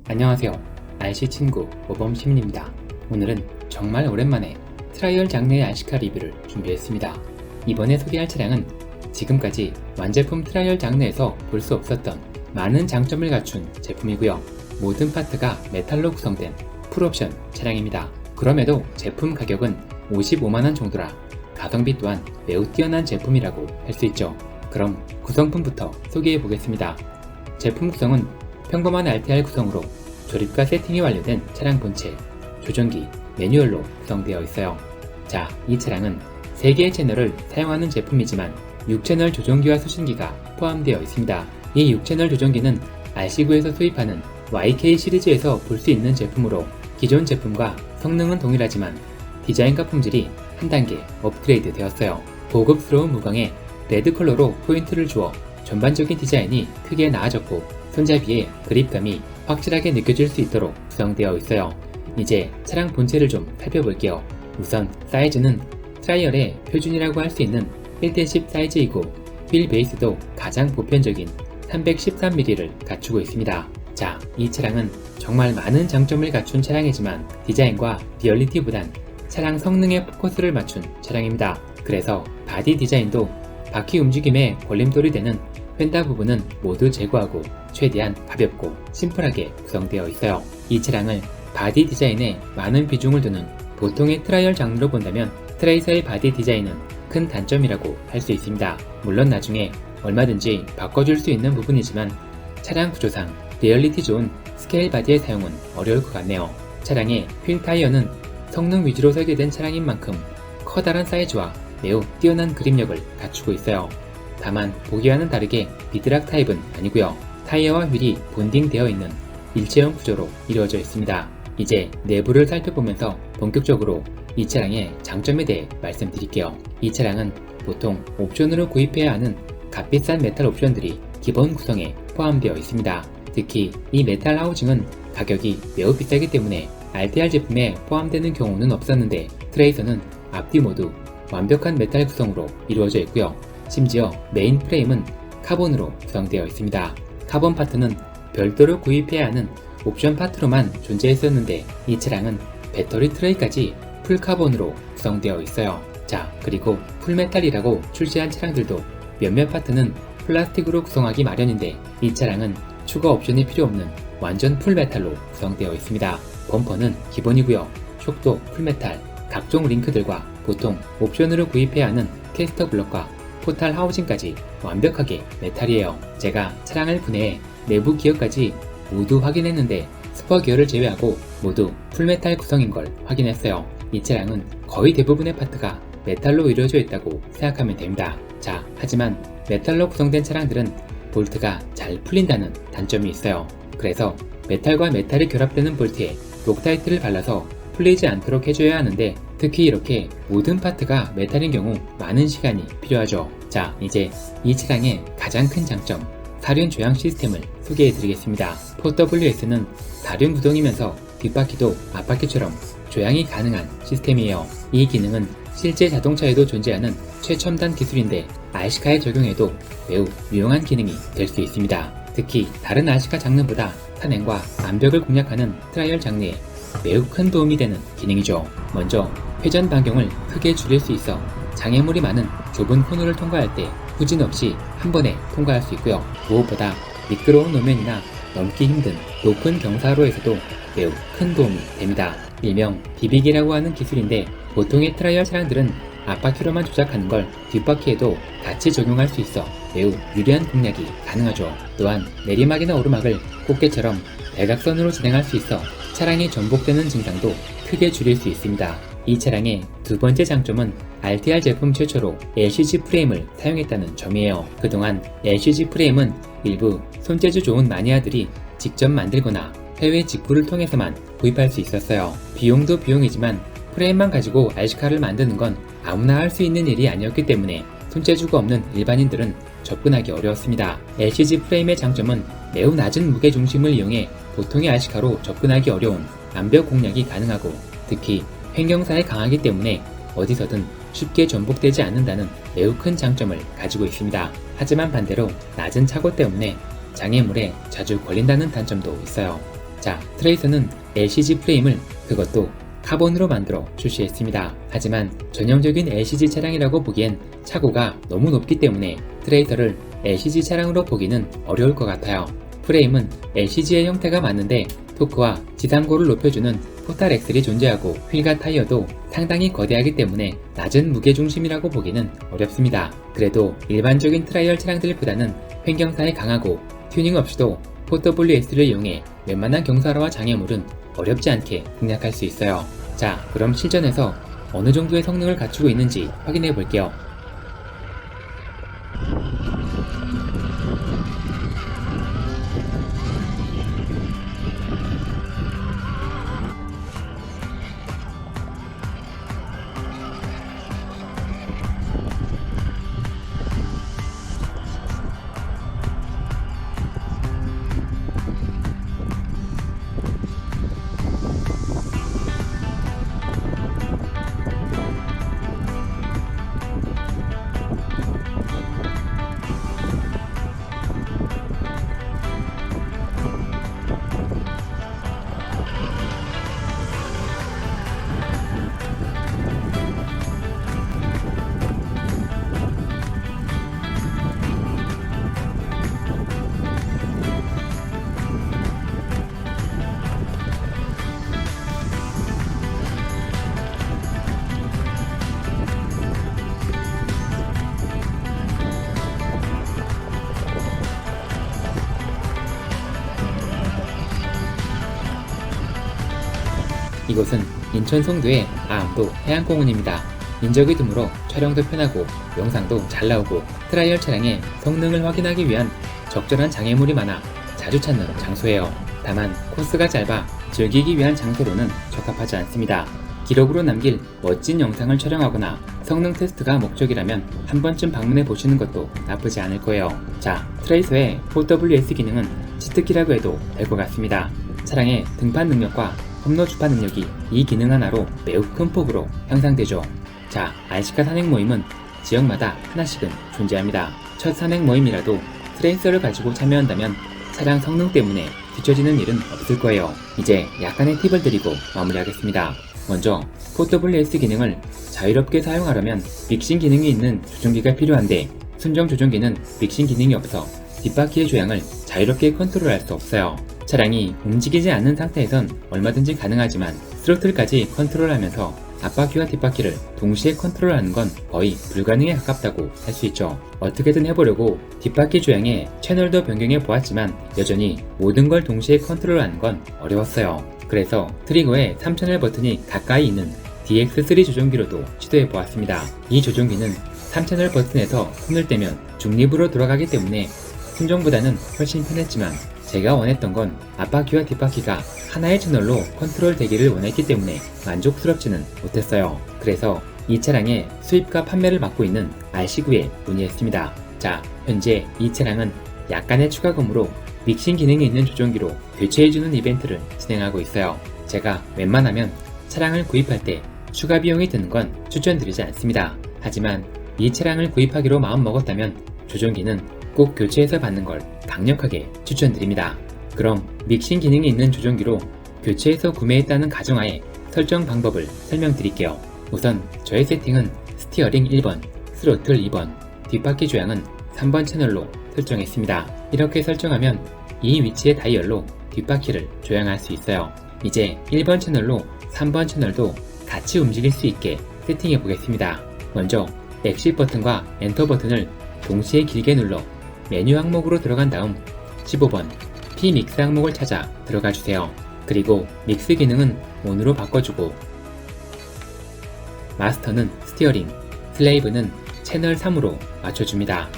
안녕하세요. RC 친구 모범시민입니다. 오늘은 정말 오랜만에 트라이얼 장르의 RC카 리뷰를 준비했습니다. 이번에 소개할 차량은 지금까지 완제품 트라이얼 장르에서 볼 수 없었던 많은 장점을 갖춘 제품이고요. 모든 파트가 메탈로 구성된 풀옵션 차량입니다. 그럼에도 제품 가격은 55만원 정도라 가성비 또한 매우 뛰어난 제품이라고 할 수 있죠. 그럼 구성품부터 소개해 보겠습니다. 제품 구성은 평범한 RTR 구성으로 조립과 세팅이 완료된 차량 본체, 조종기, 매뉴얼로 구성되어 있어요. 자, 이 차량은 3개의 채널을 사용하는 제품이지만 6채널 조종기와 수신기가 포함되어 있습니다. 이 6채널 조종기는 RC9에서 수입하는 YK 시리즈에서 볼 수 있는 제품으로 기존 제품과 성능은 동일하지만 디자인과 품질이 한 단계 업그레이드 되었어요. 고급스러운 무광에 레드 컬러로 포인트를 주어 전반적인 디자인이 크게 나아졌고 손잡이의 그립감이 확실하게 느껴질 수 있도록 구성되어 있어요. 이제 차량 본체를 좀 살펴볼게요. 우선 사이즈는 트라이얼의 표준이라고 할 수 있는 1대10 사이즈이고 휠 베이스도 가장 보편적인 313mm를 갖추고 있습니다. 자, 이 차량은 정말 많은 장점을 갖춘 차량이지만 디자인과 리얼리티보단 차량 성능에 포커스를 맞춘 차량입니다. 그래서 바디 디자인도 바퀴 움직임에 걸림돌이 되는 펜다 부분은 모두 제거하고 최대한 가볍고 심플하게 구성되어 있어요. 이 차량을 바디 디자인에 많은 비중을 두는 보통의 트라이얼 장르로 본다면 트레이서의 바디 디자인은 큰 단점이라고 할 수 있습니다. 물론 나중에 얼마든지 바꿔줄 수 있는 부분이지만 차량 구조상 리얼리티 좋은 스케일 바디의 사용은 어려울 것 같네요. 차량의 휠 타이어는 성능 위주로 설계된 차량인 만큼 커다란 사이즈와 매우 뛰어난 그립력을 갖추고 있어요. 다만 보기와는 다르게 비드락 타입은 아니고요. 타이어와 휠이 본딩되어 있는 일체형 구조로 이루어져 있습니다. 이제 내부를 살펴보면서 본격적으로 이 차량의 장점에 대해 말씀드릴게요. 이 차량은 보통 옵션으로 구입해야 하는 값비싼 메탈 옵션들이 기본 구성에 포함되어 있습니다. 특히 이 메탈 하우징은 가격이 매우 비싸기 때문에 RTR 제품에 포함되는 경우는 없었는데 트레이서는 앞뒤 모두 완벽한 메탈 구성으로 이루어져 있고요. 심지어 메인 프레임은 카본으로 구성되어 있습니다. 카본 파트는 별도로 구입해야 하는 옵션 파트로만 존재했었는데 이 차량은 배터리 트레이까지 풀카본으로 구성되어 있어요. 자, 그리고 풀메탈이라고 출시한 차량들도 몇몇 파트는 플라스틱으로 구성하기 마련인데 이 차량은 추가 옵션이 필요 없는 완전 풀메탈로 구성되어 있습니다. 범퍼는 기본이고요. 촉도 풀메탈, 각종 링크들과 보통 옵션으로 구입해야 하는 캐스터 블럭과 포탈 하우징까지 완벽하게 메탈이에요. 제가 차량을 분해해 내부 기어까지 모두 확인했는데 스퍼 기어를 제외하고 모두 풀메탈 구성인 걸 확인했어요. 이 차량은 거의 대부분의 파트가 메탈로 이루어져 있다고 생각하면 됩니다. 자, 하지만 메탈로 구성된 차량들은 볼트가 잘 풀린다는 단점이 있어요. 그래서 메탈과 메탈이 결합되는 볼트에 록타이트를 발라서 풀리지 않도록 해줘야 하는데 특히 이렇게 모든 파트가 메탈인 경우 많은 시간이 필요하죠. 자, 이제 이 차량의 가장 큰 장점, 사륜 조향 시스템을 소개해드리겠습니다. 4WS는 사륜 구동이면서 뒷바퀴도 앞바퀴처럼 조향이 가능한 시스템이에요. 이 기능은 실제 자동차에도 존재하는 최첨단 기술인데 RC카에 적용해도 매우 유용한 기능이 될 수 있습니다. 특히 다른 RC카 장르보다 탄행과 암벽을 공략하는 트라이얼 장르에 매우 큰 도움이 되는 기능이죠. 먼저 회전 반경을 크게 줄일 수 있어 장애물이 많은 좁은 코너를 통과할 때 후진 없이 한 번에 통과할 수 있고요. 무엇보다 미끄러운路面이나 넘기 힘든 높은 경사로에서도 매우 큰 도움이 됩니다. 일명 비비기라고 하는 기술인데 보통의 트라이얼 차량들은 앞바퀴로만 조작하는 걸 뒷바퀴에도 같이 적용할 수 있어 매우 유리한 공략이 가능하죠. 또한 내리막이나 오르막을 꽃게처럼 대각선으로 진행할 수 있어 차량이 전복되는 증상도 크게 줄일 수 있습니다. 이 차량의 두 번째 장점은 RTR 제품 최초로 LCG 프레임을 사용했다는 점이에요. 그동안 LCG 프레임은 일부 손재주 좋은 마니아들이 직접 만들거나 해외 직구를 통해서만 구입할 수 있었어요. 비용도 비용이지만 프레임만 가지고 RC카를 만드는 건 아무나 할 수 있는 일이 아니었기 때문에 손재주가 없는 일반인들은 접근하기 어려웠습니다. LCG 프레임의 장점은 매우 낮은 무게 중심을 이용해 보통의 RC카로 접근하기 어려운 암벽 공략이 가능하고 특히 횡경사에 강하기 때문에 어디서든 쉽게 전복되지 않는다는 매우 큰 장점을 가지고 있습니다. 하지만 반대로 낮은 차고 때문에 장애물에 자주 걸린다는 단점도 있어요. 자, 트레이서는 LCG 프레임을 그것도 카본으로 만들어 출시했습니다. 하지만 전형적인 LCG 차량이라고 보기엔 차고가 너무 높기 때문에 트레이서를 LCG 차량으로 보기는 어려울 것 같아요. 프레임은 LCG의 형태가 맞는데 토크와 지상고를 높여주는 포탈 엑셀이 존재하고 휠과 타이어도 상당히 거대하기 때문에 낮은 무게중심이라고 보기는 어렵습니다. 그래도 일반적인 트라이얼 차량들보다는 횡경사에 강하고 튜닝 없이도 4WS를 이용해 웬만한 경사로와 장애물은 어렵지 않게 공략할 수 있어요. 자, 그럼 실전에서 어느 정도의 성능을 갖추고 있는지 확인해 볼게요. 이곳은 인천 송도의 아암도 해안공원입니다. 인적이 드물어 촬영도 편하고 영상도 잘 나오고 트라이얼 차량의 성능을 확인하기 위한 적절한 장애물이 많아 자주 찾는 장소예요. 다만 코스가 짧아 즐기기 위한 장소로는 적합하지 않습니다. 기록으로 남길 멋진 영상을 촬영하거나 성능 테스트가 목적이라면 한 번쯤 방문해 보시는 것도 나쁘지 않을 거예요. 자, 트레이서의 4WS 기능은 치트키라고 해도 될 것 같습니다. 차량의 등판 능력과 험로 주파 능력이 이 기능 하나로 매우 큰 폭으로 향상되죠. 자, RC카 산행 모임은 지역마다 하나씩은 존재합니다. 첫 산행 모임이라도 트레이서를 가지고 참여한다면 차량 성능 때문에 뒤처지는 일은 없을 거예요. 이제 약간의 팁을 드리고 마무리하겠습니다. 먼저 4WS 기능을 자유롭게 사용하려면 믹싱 기능이 있는 조종기가 필요한데 순정 조종기는 믹싱 기능이 없어 뒷바퀴의 조향을 자유롭게 컨트롤할 수 없어요. 차량이 움직이지 않는 상태에선 얼마든지 가능하지만 스로틀까지 컨트롤하면서 앞바퀴와 뒷바퀴를 동시에 컨트롤하는 건 거의 불가능에 가깝다고 할 수 있죠. 어떻게든 해보려고 뒷바퀴 조향의 채널도 변경해 보았지만 여전히 모든 걸 동시에 컨트롤하는 건 어려웠어요. 그래서 트리거에 3채널 버튼이 가까이 있는 DX3 조종기로도 시도해 보았습니다. 이 조종기는 3채널 버튼에서 손을 떼면 중립으로 돌아가기 때문에 순정보다는 훨씬 편했지만 제가 원했던 건 앞바퀴와 뒷바퀴가 하나의 채널로 컨트롤 되기를 원했기 때문에 만족스럽지는 못했어요. 그래서 이 차량의 수입과 판매를 맡고 있는 RC9에 문의했습니다. 자, 현재 이 차량은 약간의 추가금으로 믹싱 기능이 있는 조종기로 교체해주는 이벤트를 진행하고 있어요. 제가 웬만하면 차량을 구입할 때 추가 비용이 드는 건 추천드리지 않습니다. 하지만 이 차량을 구입하기로 마음먹었다면 조종기는 꼭 교체해서 받는 걸 강력하게 추천드립니다. 그럼 믹싱 기능이 있는 조종기로 교체해서 구매했다는 가정하에 설정 방법을 설명드릴게요. 우선 저의 세팅은 스티어링 1번, 스로틀 2번, 뒷바퀴 조향은 3번 채널로 설정했습니다. 이렇게 설정하면 이 위치의 다이얼로 뒷바퀴를 조향할 수 있어요. 이제 1번 채널로 3번 채널도 같이 움직일 수 있게 세팅해 보겠습니다. 먼저 엑시 버튼과 엔터 버튼을 동시에 길게 눌러 메뉴 항목으로 들어간 다음 15번 P 믹스 항목을 찾아 들어가 주세요. 그리고 믹스 기능은 ON으로 바꿔주고 마스터는 스티어링, 슬레이브는 채널 3으로 맞춰줍니다.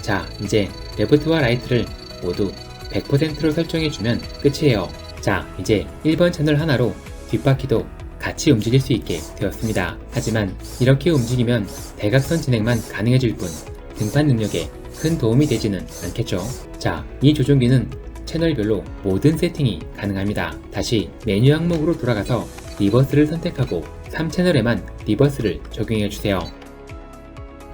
자, 이제 레프트와 라이트를 모두 100%로 설정해주면 끝이에요. 자, 이제 1번 채널 하나로 뒷바퀴도 같이 움직일 수 있게 되었습니다. 하지만 이렇게 움직이면 대각선 진행만 가능해질 뿐 등판 능력에 큰 도움이 되지는 않겠죠. 자, 이 조종기는 채널별로 모든 세팅이 가능합니다. 다시 메뉴 항목으로 돌아가서 리버스를 선택하고 3채널에만 리버스를 적용해주세요.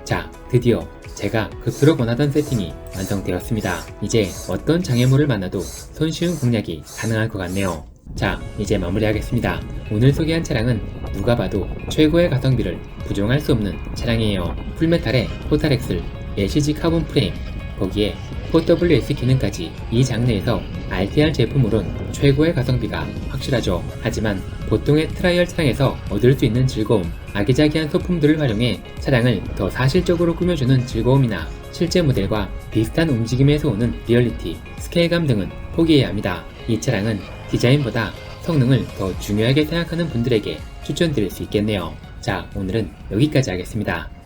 자, 드디어 제가 그토록 원하던 세팅이 완성되었습니다. 이제 어떤 장애물을 만나도 손쉬운 공략이 가능할 것 같네요. 자, 이제 마무리하겠습니다. 오늘 소개한 차량은 누가 봐도 최고의 가성비를 부정할 수 없는 차량이에요. 풀메탈에 포탈엑슬, LCG 카본 프레임, 거기에 4WS 기능까지 이 장르에서 RTR 제품으론 최고의 가성비가 확실하죠. 하지만 보통의 트라이얼 차량에서 얻을 수 있는 즐거움, 아기자기한 소품들을 활용해 차량을 더 사실적으로 꾸며주는 즐거움이나 실제 모델과 비슷한 움직임에서 오는 리얼리티, 스케일감 등은 포기해야 합니다. 이 차량은 디자인보다 성능을 더 중요하게 생각하는 분들에게 추천드릴 수 있겠네요. 자, 오늘은 여기까지 하겠습니다.